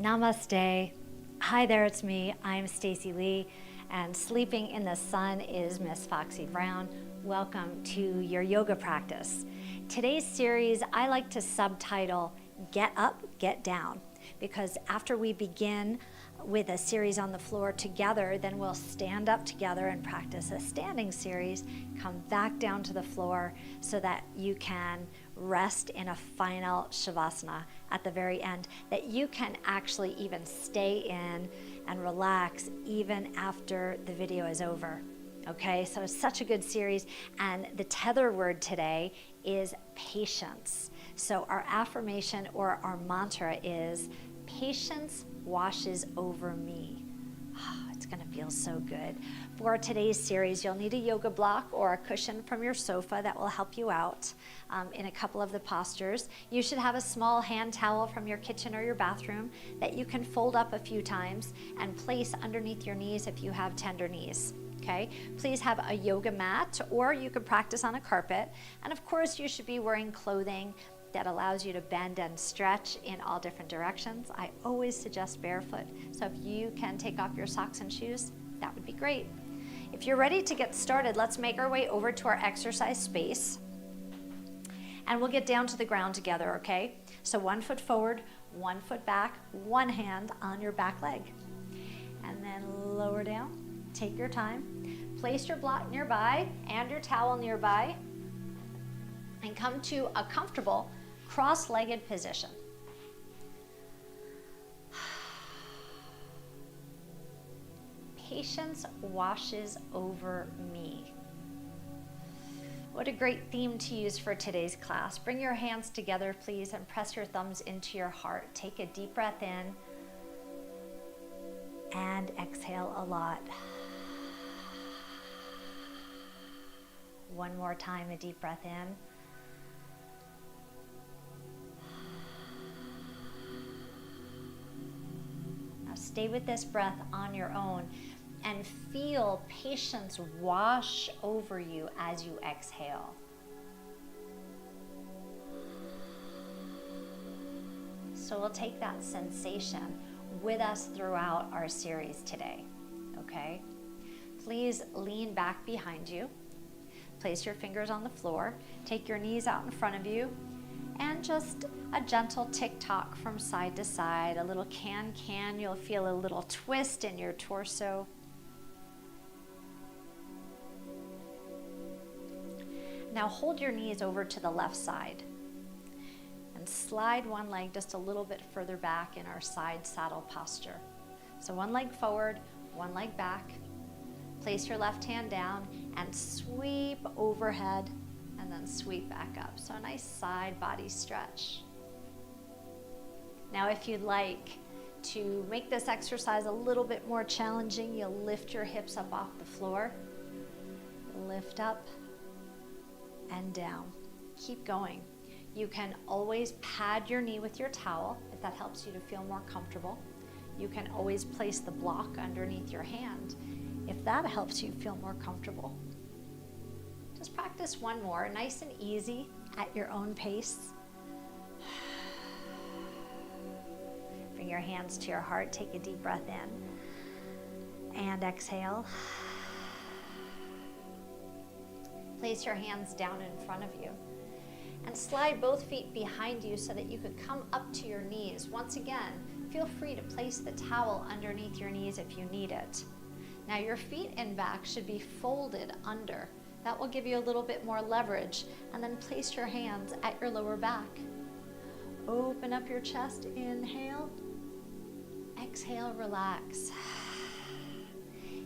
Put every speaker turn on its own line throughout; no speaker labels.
Namaste. Hi there, it's me. I'm Stacey Lei, and sleeping in the sun is Miss Foxy Brown. Welcome to your yoga practice. Today's series I like to subtitle Get Up, Get Down, because after we begin with a series on the floor together, then we'll stand up together and practice a standing series, come back down to the floor so that you can rest in a final shavasana at the very end, that you can actually even stay in and relax even after the video is over. Okay, so it's such a good series, and the tether word today is patience. So our affirmation or our mantra is, patience washes over me. Oh, it's gonna feel so good. For today's series, you'll need a yoga block or a cushion from your sofa that will help you out in a couple of the postures. You should have a small hand towel from your kitchen or your bathroom that you can fold up a few times and place underneath your knees if you have tender knees. Okay, please have a yoga mat, or you could practice on a carpet. And of course, you should be wearing clothing that allows you to bend and stretch in all different directions. I always suggest barefoot, so if you can take off your socks and shoes, that would be great. If you're ready to get started, let's make our way over to our exercise space, and we'll get down to the ground together, okay? So 1 foot forward, 1 foot back, one hand on your back leg, and then lower down. Take your time. Place your block nearby and your towel nearby, and come to a comfortable cross-legged position. Patience washes over me. What a great theme to use for today's class. Bring your hands together, please, and press your thumbs into your heart. Take a deep breath in and exhale a lot. One more time, a deep breath in. Now stay with this breath on your own and feel patience wash over you as you exhale. So we'll take that sensation with us throughout our series today, okay? Please lean back behind you. Place your fingers on the floor. Take your knees out in front of you, and just a gentle tick-tock from side to side, a little can-can. You'll feel a little twist in your torso. Now hold your knees over to the left side and slide one leg just a little bit further back in our side saddle posture. So one leg forward, one leg back. Place your left hand down and sweep overhead, and then sweep back up. So a nice side body stretch. Now if you'd like to make this exercise a little bit more challenging, you'll lift your hips up off the floor. Lift up and down. Keep going. You can always pad your knee with your towel if that helps you to feel more comfortable. You can always place the block underneath your hand if that helps you feel more comfortable. Just practice one more, nice and easy at your own pace. Bring your hands to your heart, take a deep breath in and exhale. Place your hands down in front of you and slide both feet behind you so that you could come up to your knees. Once again, feel free to place the towel underneath your knees if you need it. Now your feet and back should be folded under. That will give you a little bit more leverage. And then place your hands at your lower back. Open up your chest, inhale. Exhale, relax.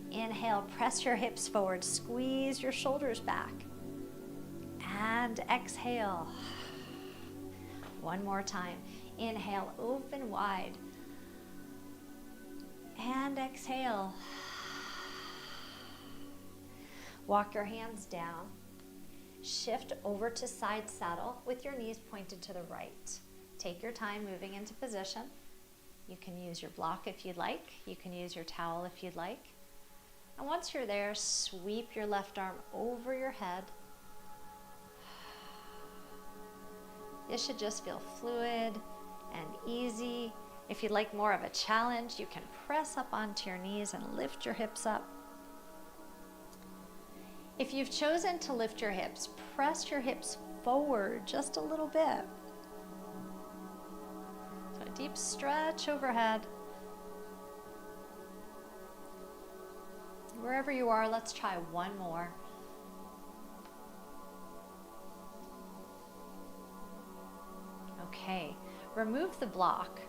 Inhale, press your hips forward, squeeze your shoulders back. And exhale. One more time. Inhale, open wide. And exhale. Walk your hands down. Shift over to side saddle with your knees pointed to the right. Take your time moving into position. You can use your block if you'd like. You can use your towel if you'd like. And once you're there, sweep your left arm over your head. This should just feel fluid and easy If you'd like more of a challenge, you can press up onto your knees and lift your hips up. If you've chosen to lift your hips, press your hips forward just a little bit. So a deep stretch overhead. Wherever you are, let's try one more. Okay, remove the block.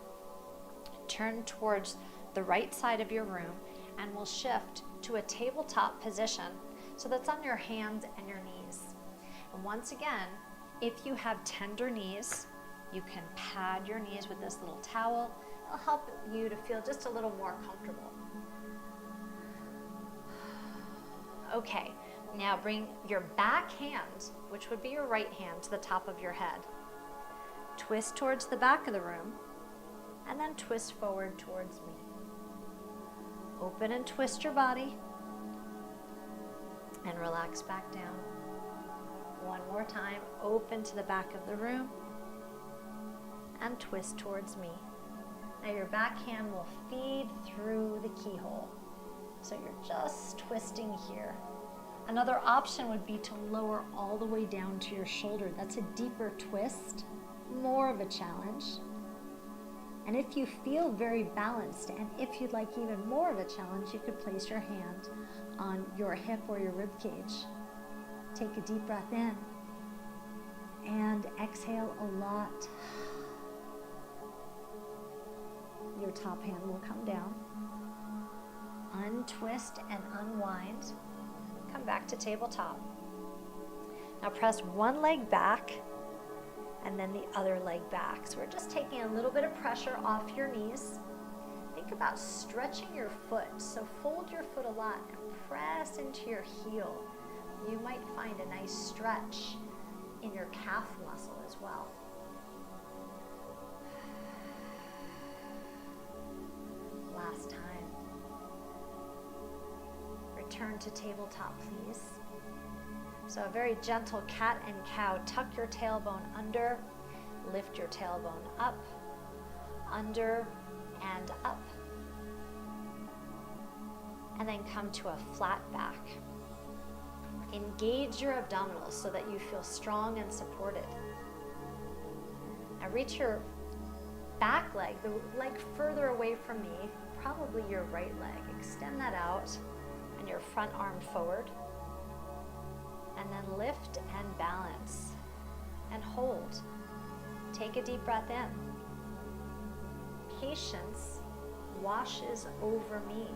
Turn towards the right side of your room and we'll shift to a tabletop position. So that's on your hands and your knees. And once again, if you have tender knees, you can pad your knees with this little towel. It'll help you to feel just a little more comfortable. Okay, now bring your back hand, which would be your right hand, to the top of your head. Twist towards the back of the room, and then twist forward towards me. Open and twist your body, and relax back down. One more time, open to the back of the room, and twist towards me. Now your back hand will feed through the keyhole. So you're just twisting here. Another option would be to lower all the way down to your shoulder. That's a deeper twist, more of a challenge. And if you feel very balanced, and if you'd like even more of a challenge, you could place your hand on your hip or your rib cage. Take a deep breath in and exhale a lot. Your top hand will come down. Untwist and unwind. Come back to tabletop. Now press one leg back and then the other leg back. So we're just taking a little bit of pressure off your knees. Think about stretching your foot. So fold your foot a lot and press into your heel. You might find a nice stretch in your calf muscle as well. Last time. Return to tabletop, please. So a very gentle cat and cow. Tuck your tailbone under, lift your tailbone up, under and up. And then come to a flat back. Engage your abdominals so that you feel strong and supported. Now reach your back leg, the leg further away from me, probably your right leg. Extend that out. And your front arm forward, and then lift and balance and hold. Take a deep breath in. Patience washes over me.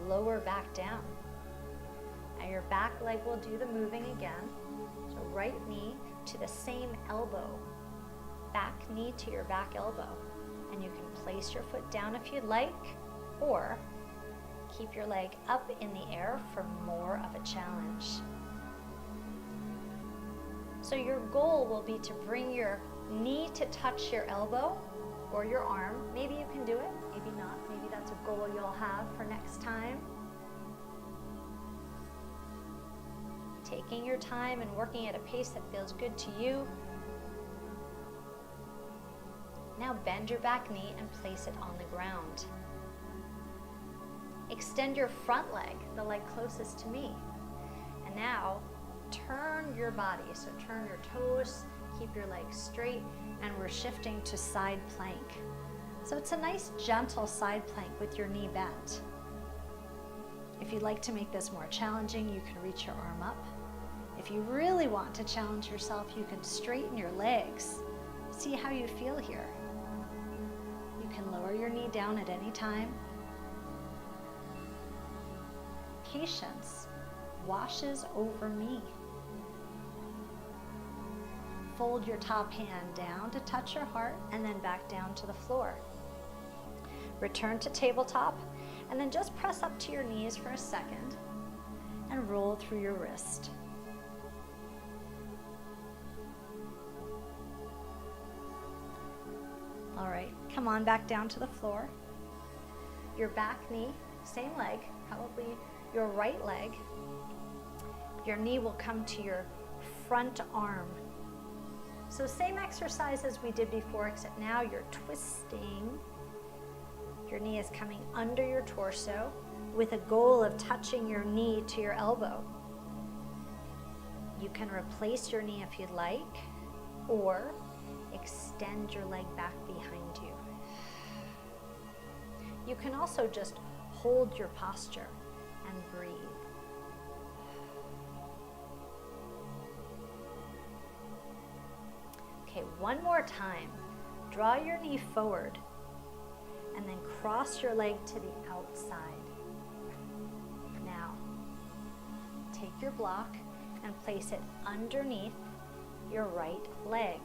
Lower back down. Now your back leg will do the moving again. So right knee to the same elbow. Back knee to your back elbow, and you can place your foot down if you'd like, or keep your leg up in the air for more of a challenge. So your goal will be to bring your knee to touch your elbow or your arm. Maybe you can do it, maybe not. Maybe that's a goal you'll have for next time. Taking your time and working at a pace that feels good to you. Now bend your back knee and place it on the ground. Extend your front leg, the leg closest to me. And now turn your body. So turn your toes, keep your legs straight, and we're shifting to side plank. So it's a nice gentle side plank with your knee bent. If you'd like to make this more challenging, you can reach your arm up. If you really want to challenge yourself, you can straighten your legs. See how you feel here. You can lower your knee down at any time. Patience washes over me. Fold your top hand down to touch your heart and then back down to the floor. Return to tabletop and then just press up to your knees for a second and roll through your wrist. All right, come on back down to the floor. Your back knee, same leg, probably your right leg. Your knee will come to your front arm. So same exercise as we did before, except now you're twisting. Your knee is coming under your torso with a goal of touching your knee to your elbow. You can replace your knee if you'd like, or extend your leg back behind you. You can also just hold your posture and breathe. Okay, one more time. Draw your knee forward and then cross your leg to the outside. Now, take your block and place it underneath your right leg.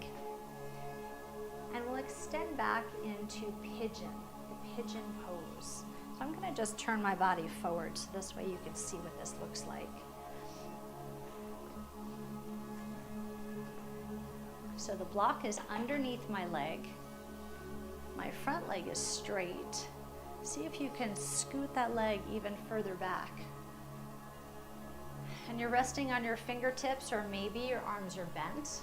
And we'll extend back into pigeon, the pigeon pose. So I'm going to just turn my body forward so this way you can see what this looks like. So the block is underneath my leg. My front leg is straight. See if you can scoot that leg even further back. And you're resting on your fingertips, or maybe your arms are bent.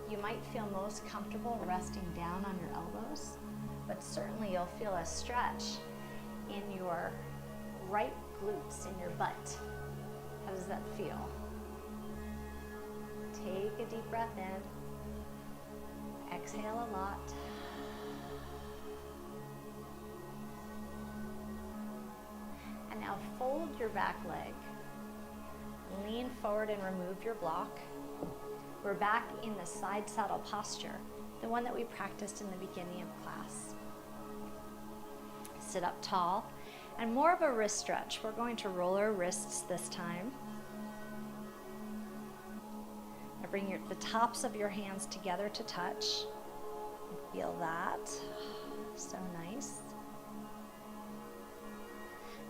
You might feel most comfortable resting down on your elbows, but certainly you'll feel a stretch in your right glutes, in your butt. How does that feel? Take a deep breath in. Exhale a lot. And now fold your back leg. Lean forward and remove your block. We're back in the side saddle posture, the one that we practiced in the beginning of class. Sit up tall, and more of a wrist stretch. We're going to roll our wrists this time. Now bring the tops of your hands together to touch. Feel that. So nice.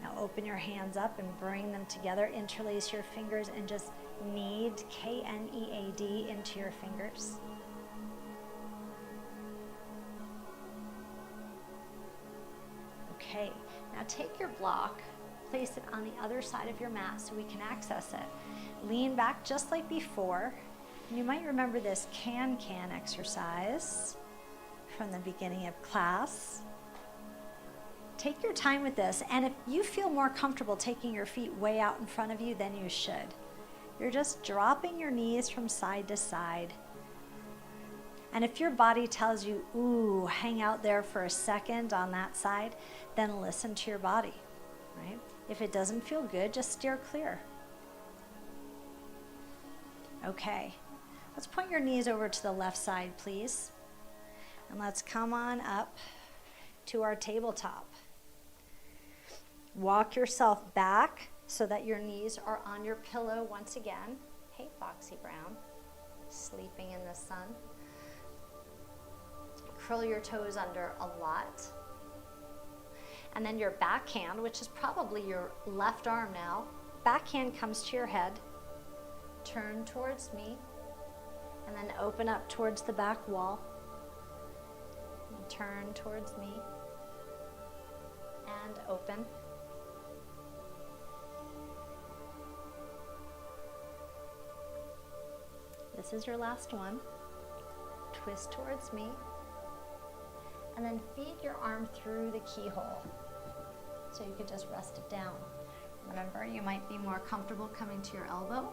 Now open your hands up and bring them together. Interlace your fingers and just knead, K-N-E-A-D, into your fingers. Okay, now take your block, place it on the other side of your mat so we can access it. Lean back just like before. And you might remember this can-can exercise from the beginning of class. Take your time with this, and if you feel more comfortable taking your feet way out in front of you, then you should. You're just dropping your knees from side to side. And if your body tells you, ooh, hang out there for a second on that side, then listen to your body, right? If it doesn't feel good, just steer clear. Okay, let's point your knees over to the left side, please. And let's come on up to our tabletop. Walk yourself back so that your knees are on your pillow once again. Hey, Foxy Brown, sleeping in the sun. Curl your toes under a lot. And then your backhand, which is probably your left arm now, backhand comes to your head. Turn towards me, and then open up towards the back wall. And turn towards me, and open. This is your last one. Twist towards me, and then feed your arm through the keyhole so you can just rest it down. Remember, you might be more comfortable coming to your elbow,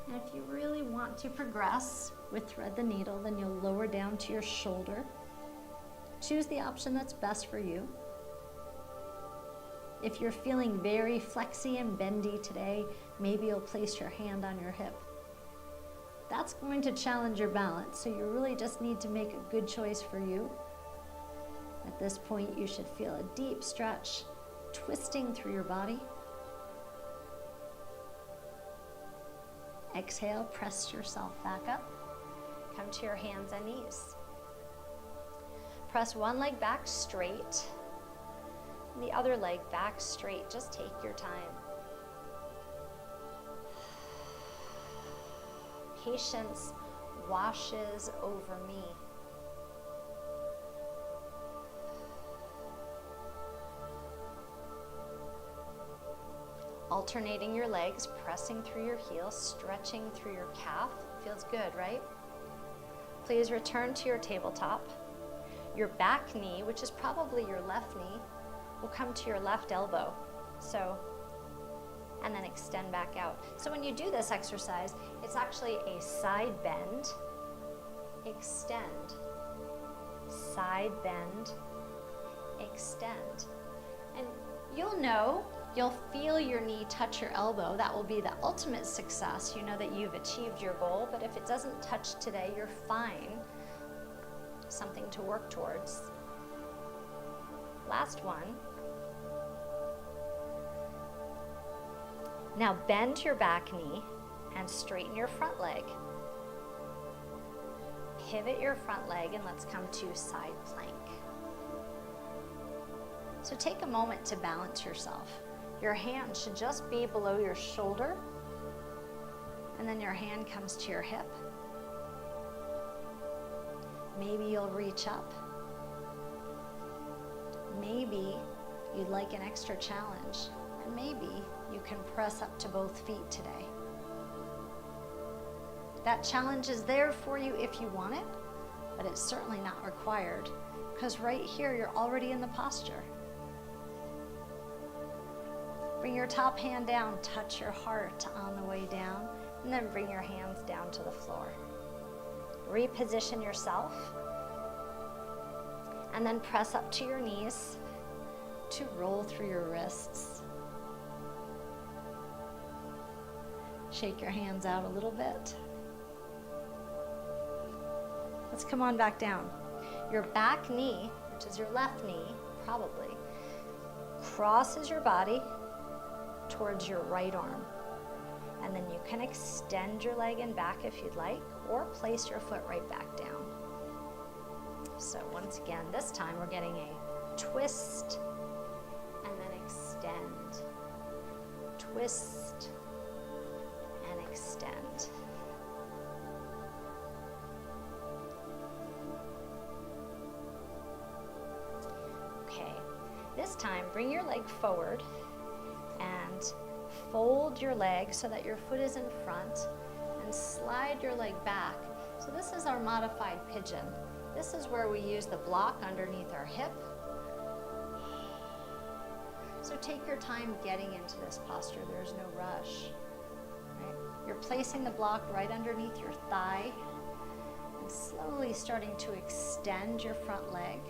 and if you really want to progress with thread the needle, then you'll lower down to your shoulder. Choose the option that's best for you. If you're feeling very flexy and bendy today, maybe you'll place your hand on your hip. That's going to challenge your balance, so you really just need to make a good choice for you. At this point, you should feel a deep stretch, twisting through your body. Exhale, press yourself back up. Come to your hands and knees. Press one leg back straight, and the other leg back straight. Just take your time. Patience washes over me. I'll alternating your legs, pressing through your heels, stretching through your calf. Feels good, right? Please return to your tabletop. Your back knee, which is probably your left knee, will come to your left elbow. And then extend back out. So when you do this exercise, it's actually a side bend, extend, side bend, extend. And you'll feel your knee touch your elbow. That will be the ultimate success. You know that you've achieved your goal, but if it doesn't touch today, you're fine. Something to work towards. Last one. Now bend your back knee and straighten your front leg. Pivot your front leg and let's come to side plank. So take a moment to balance yourself. Your hand should just be below your shoulder, and then your hand comes to your hip. Maybe you'll reach up. Maybe you'd like an extra challenge, and maybe you can press up to both feet today. That challenge is there for you if you want it, but it's certainly not required, because right here you're already in the posture. Bring your top hand down, touch your heart on the way down, and then bring your hands down to the floor. Reposition yourself, and then press up to your knees to roll through your wrists. Shake your hands out a little bit. Let's come on back down. Your back knee, which is your left knee, probably, crosses your body towards your right arm. And then you can extend your leg and back if you'd like, or place your foot right back down. So once again, this time we're getting a twist and then extend. Twist and extend. Okay, this time bring your leg forward and fold your leg so that your foot is in front and slide your leg back. So this is our modified pigeon. This is where we use the block underneath our hip. So take your time getting into this posture. There's no rush. Right? You're placing the block right underneath your thigh and slowly starting to extend your front leg.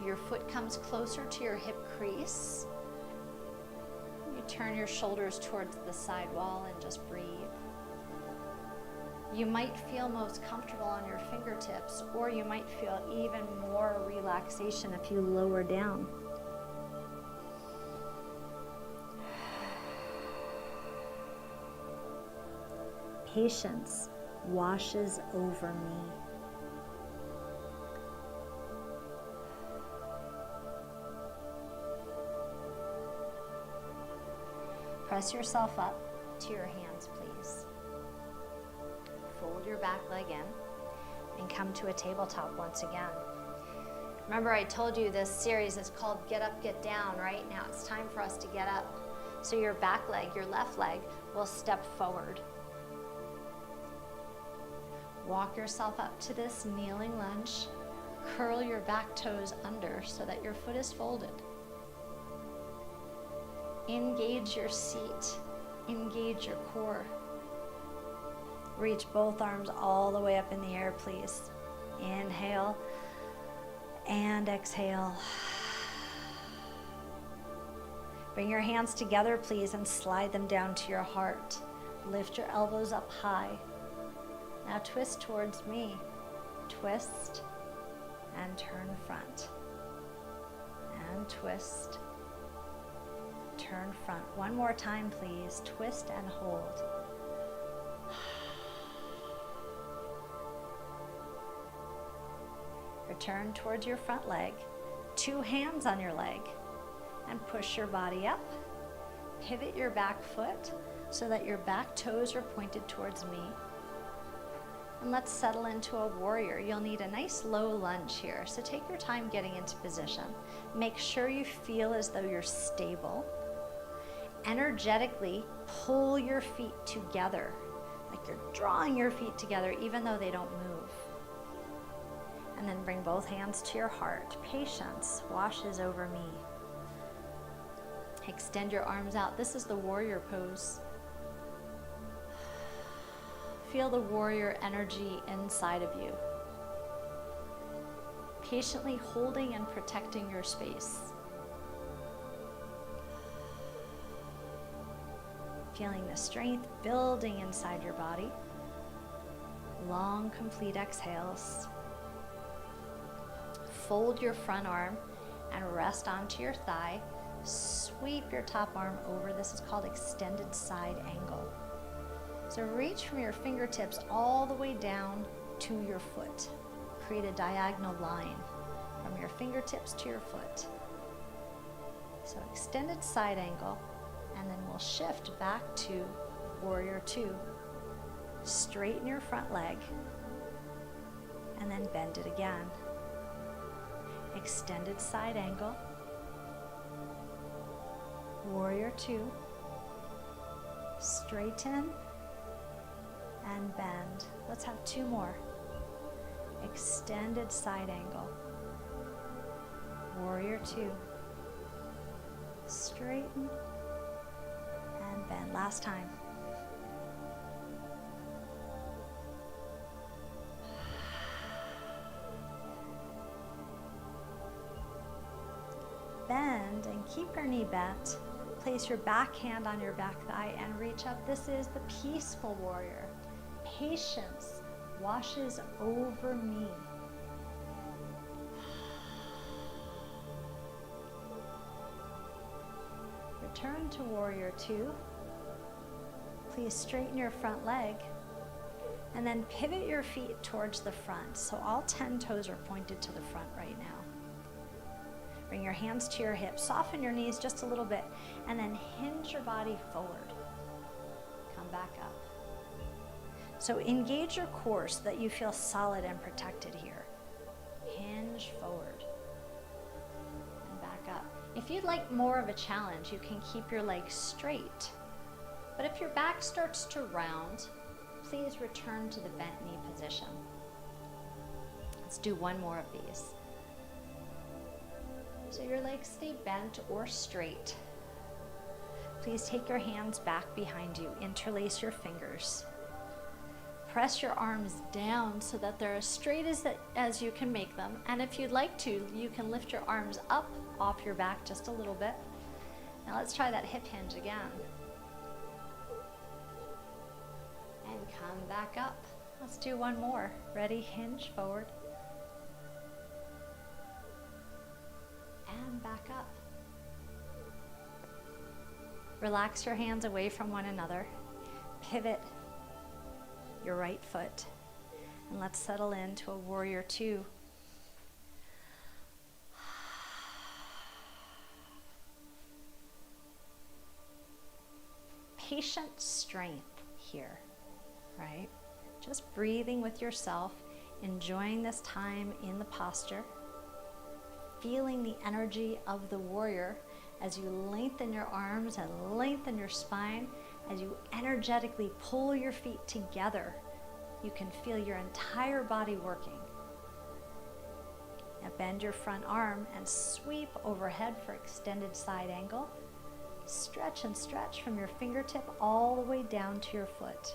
Your foot comes closer to your hip crease. You turn your shoulders towards the side wall and just breathe. You might feel most comfortable on your fingertips, or you might feel even more relaxation if you lower down. Patience washes over me. Press yourself up to your hands, please. Fold your back leg in and come to a tabletop once again. Remember, I told you this series is called Get Up, Get Down, right? Now it's time for us to get up. So your back leg, your left leg, will step forward. Walk yourself up to this kneeling lunge. Curl your back toes under so that your foot is folded. Engage your seat. Engage your core. Reach both arms all the way up in the air, please. Inhale and exhale. Bring your hands together, please, and slide them down to your heart. Lift your elbows up high. Now twist towards me. Twist and turn front. And twist. Turn front. One more time, please. Twist and hold. Return towards your front leg. Two hands on your leg. And push your body up. Pivot your back foot so that your back toes are pointed towards me. And let's settle into a warrior. You'll need a nice low lunge here, so take your time getting into position. Make sure you feel as though you're stable. energetically pull your feet together, like you're drawing your feet together even though they don't move. And then bring both hands to your heart. Patience washes over me. Extend your arms out. This is the warrior pose. Feel the warrior energy inside of you. Patiently holding and protecting your space. Feeling the strength building inside your body. Long, complete exhales. Fold your front arm and rest onto your thigh. Sweep your top arm over. This is called extended side angle. So reach from your fingertips all the way down to your foot. Create a diagonal line from your fingertips to your foot. So extended side angle, and then we'll shift back to warrior two. Straighten your front leg, and then bend it again. Extended side angle, warrior two, straighten and bend. Let's have two more. Extended side angle, warrior two, straighten and bend. Last time. Bend and keep your knee bent. Place your back hand on your back thigh and reach up. This is the peaceful warrior. Patience washes over me. Return to warrior two. Please straighten your front leg and then pivot your feet towards the front. So all 10 toes are pointed to the front right now. Bring your hands to your hips, soften your knees just a little bit, and then hinge your body forward. Come back up. So engage your core so that you feel solid and protected here. Hinge forward and back up. If you'd like more of a challenge, you can keep your legs straight. But if your back starts to round, please return to the bent knee position. Let's do one more of these. So your legs stay bent or straight. Please take your hands back behind you. Interlace your fingers. Press your arms down so that they're as straight as you can make them. And if you'd like to, you can lift your arms up off your back just a little bit. Now let's try that hip hinge again. And come back up. Let's do one more. Ready? Hinge forward. And back up. Relax your hands away from one another. Pivot your right foot. And let's settle into a warrior two. Patient strength here, right? Just breathing with yourself, enjoying this time in the posture. Feeling the energy of the warrior as you lengthen your arms and lengthen your spine, as you energetically pull your feet together. You can feel your entire body working. Now bend your front arm and sweep overhead for extended side angle. Stretch and stretch from your fingertip all the way down to your foot.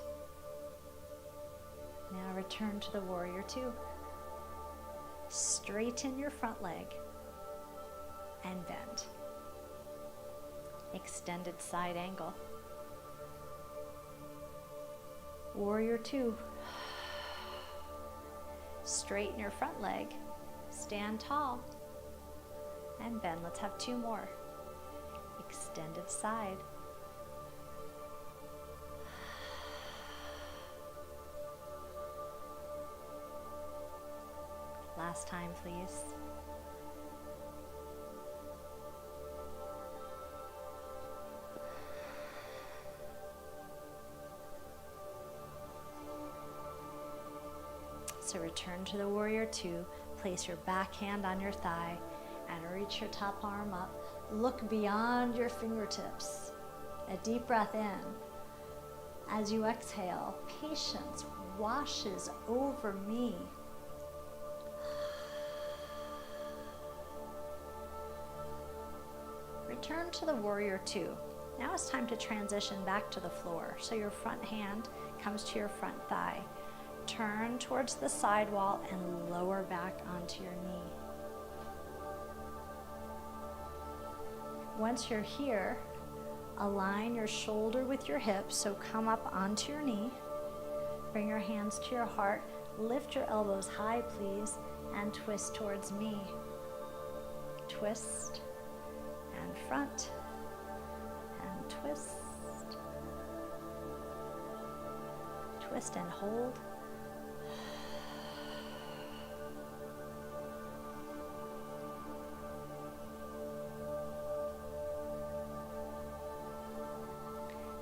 Now return to the warrior two. Straighten your front leg and bend. Extended side angle. Warrior two. Straighten your front leg, stand tall, and bend. Let's have two more. Extended side. Last time, please. So return to the warrior two. Place your back hand on your thigh and reach your top arm up. Look beyond your fingertips. A deep breath in. As you exhale, patience washes over me. Return to the warrior two. Now it's time to transition back to the floor. So your front hand comes to your front thigh. Turn towards the side wall and lower back onto your knee. Once you're here, align your shoulder with your hip, so come up onto your knee. Bring your hands to your heart. Lift your elbows high, please, and twist towards me. Twist and front and twist. Twist and hold.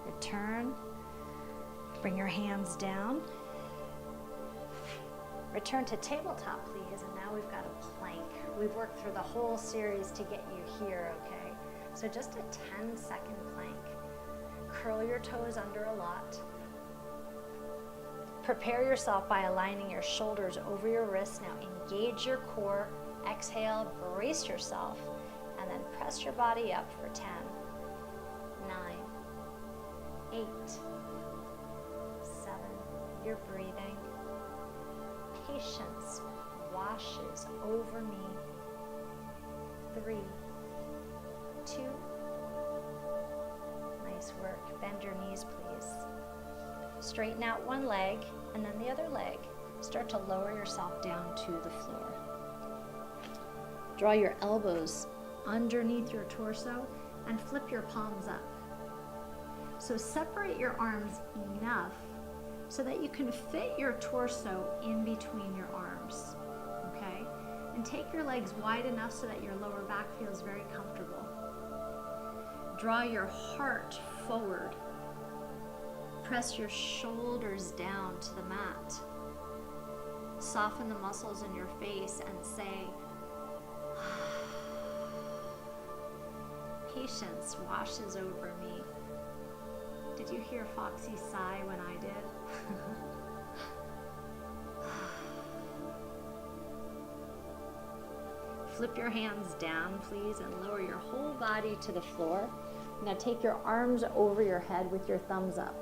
Return. Bring your hands down. Return to tabletop, please. And now we've got a plank. We've worked through the whole series to get you here, okay? So just a 10-second plank. Curl your toes under a lot. Prepare yourself by aligning your shoulders over your wrists. Now engage your core. Exhale, brace yourself, and then press your body up for 10, 9, 8, 7, you're breathing. Patience washes over me. 3, 2, nice work. Bend your knees, please. Straighten out one leg and then the other leg. Start to lower yourself down to the floor. Draw your elbows underneath your torso and flip your palms up. So separate your arms enough so that you can fit your torso in between your arms, okay? And take your legs wide enough so that your lower back feels very comfortable. Draw your heart forward. Press your shoulders down to the mat. Soften the muscles in your face and say, patience washes over me. Did you hear Foxy sigh when I did? Flip your hands down, please, and lower your whole body to the floor. Now take your arms over your head with your thumbs up.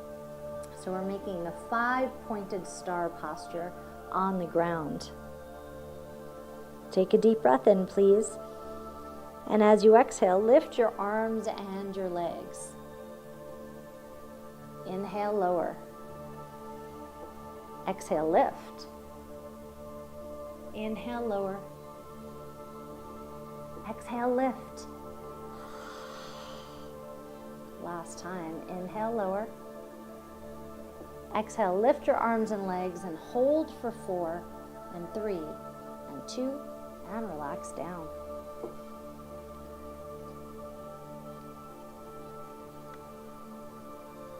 So we're making the 5-pointed star posture on the ground. Take a deep breath in, please. And as you exhale, lift your arms and your legs. Inhale, lower. Exhale, lift. Inhale, lower. Exhale, lift. Last time. Inhale, lower. Exhale, lift your arms and legs and hold for 4 and 3 and 2 and relax down.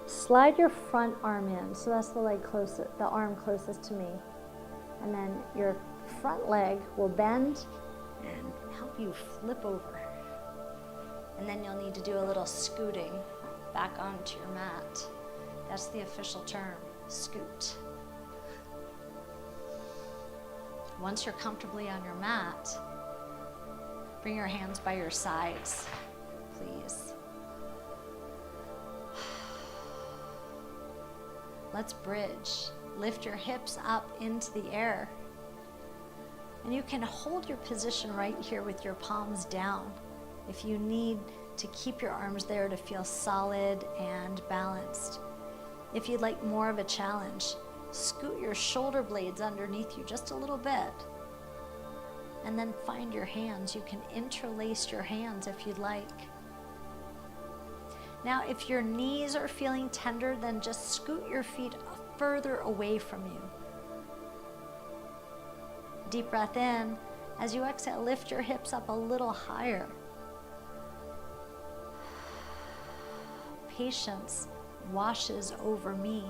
Slide your front arm in, so that's the leg closest, the arm closest to me. And then your front leg will bend and help you flip over. And then you'll need to do a little scooting back onto your mat. That's the official term, scoot. Once you're comfortably on your mat, bring your hands by your sides, please. Let's bridge. Lift your hips up into the air. And you can hold your position right here with your palms down if you need to keep your arms there to feel solid and balanced. If you'd like more of a challenge, scoot your shoulder blades underneath you just a little bit. And then find your hands. You can interlace your hands if you'd like. Now, if your knees are feeling tender, then just scoot your feet further away from you. Deep breath in. As you exhale, lift your hips up a little higher. Patience washes over me.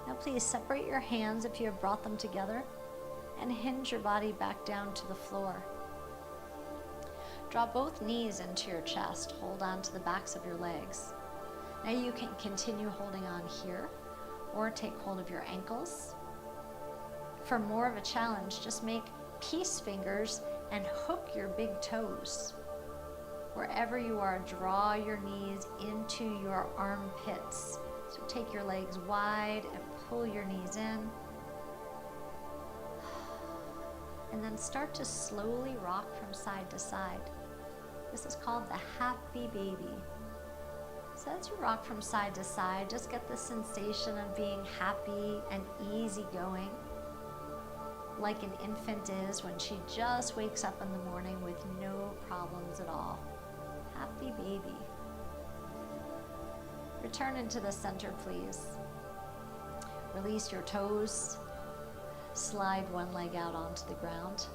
Now please separate your hands if you have brought them together and hinge your body back down to the floor. Draw both knees into your chest. Hold on to the backs of your legs. Now you can continue holding on here or take hold of your ankles. For more of a challenge, just make peace fingers and hook your big toes. Wherever you are, draw your knees into your armpits. So take your legs wide and pull your knees in. And then start to slowly rock from side to side. This is called the happy baby. So as you rock from side to side, just get the sensation of being happy and easygoing, like an infant is when she just wakes up in the morning with no problems at all. Happy baby. Return into the center, please. Release your toes. Slide one leg out onto the ground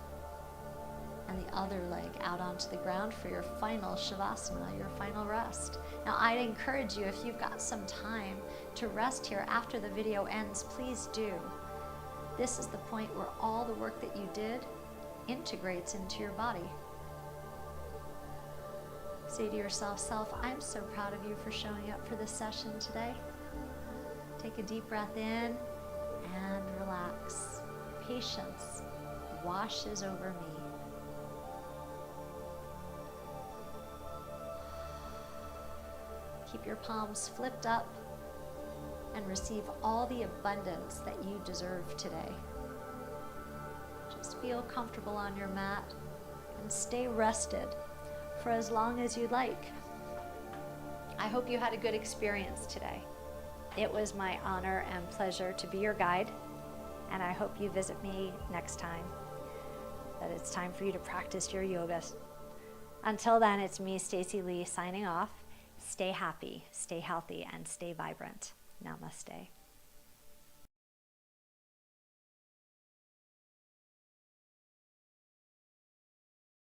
and the other leg out onto the ground for your final Shavasana, your final rest. Now, I'd encourage you, if you've got some time to rest here after the video ends, please do. This is the point where all the work that you did integrates into your body. Say to yourself, self, I'm so proud of you for showing up for this session today. Take a deep breath in and relax. Patience washes over me. Keep your palms flipped up and receive all the abundance that you deserve today. Just feel comfortable on your mat and stay rested for as long as you'd like. I hope you had a good experience today. It was my honor and pleasure to be your guide, and I hope you visit me next time, that it's time for you to practice your yoga. Until then, it's me, Stacey Lei, signing off. Stay happy, stay healthy, and stay vibrant. Namaste.